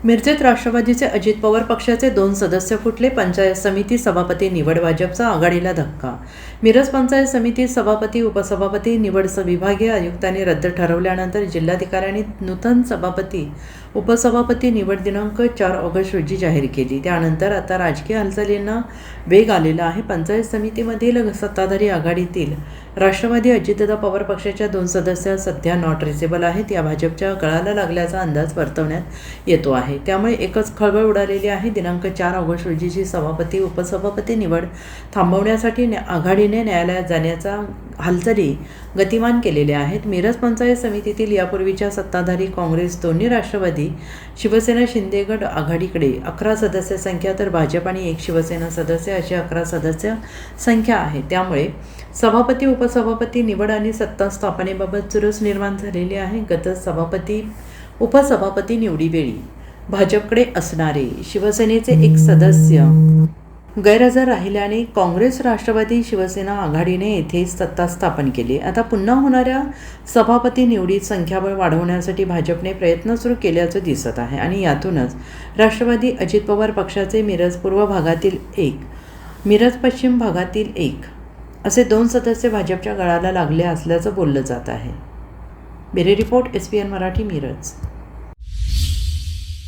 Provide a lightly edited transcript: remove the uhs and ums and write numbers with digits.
मिरजेत राष्ट्रवादीचे अजित पवार पक्षाचे 2 सदस्य फुटले. पंचायत समिती सभापती निवड भाजपचा आघाडीला धक्का. मिरज पंचायत समिती सभापती उपसभापती निवड विभागीय आयुक्तांनी रद्द ठरवल्यानंतर जिल्हाधिकाऱ्यांनी नूतन सभापती उपसभापती निवड दिनांक 4 ऑगस्ट रोजी जाहीर केली. त्यानंतर आता राजकीय हालचालींना वेग आलेला आहे. पंचायत समितीमधील सत्ताधारी आघाडीतील राष्ट्रवादी अजितदादा पवार पक्षाच्या 2 सदस्य सध्या नॉट रिचेबल आहेत. या भाजपच्या गळाला लागल्याचा अंदाज वर्तवण्यात येतो आहे. त्यामुळे एकच खळबळ उडालेली आहे. दिनांक 4 ऑगस्ट रोजीची सभापती उपसभापती निवड थांबवण्यासाठी आघाडीने न्यायालयात जाण्याचा हालचाली गतिमान केलेल्या आहेत. मिरज पंचायत समितीतील यापूर्वीच्या सत्ताधारी काँग्रेस, दोन्ही राष्ट्रवादी, शिवसेना शिंदेगड आघाडीकडे 11 सदस्य संख्या तर भाजप आणि 1 शिवसेना सदस्य अशी 11 सदस्य संख्या आहे. त्यामुळे सभापती उपसभापती निवड आणि सत्ता स्थापनेबाबत चुरस निर्माण झालेली आहे. गत सभापती उपसभापती निवडीवेळी भाजपकडे असणारे शिवसेनेचे 1 सदस्य गैरहजर राहिल्याने काँग्रेस, राष्ट्रवादी, शिवसेना आघाडीने येथे सत्ता स्थापन केली. आता पुन्हा होणाऱ्या सभापती निवडीत संख्याबळ वाढवण्यासाठी भाजपने प्रयत्न सुरू केल्याचं दिसत आहे आणि यातूनच राष्ट्रवादी अजित पवार पक्षाचे मिरज पूर्व भागातील 1, मिरज पश्चिम भागातील 1 असे 2 सदस्य भाजपच्या गळाला लागले असल्याचं बोललं जात आहे. Bureau report, SPN Marathi, Miraj.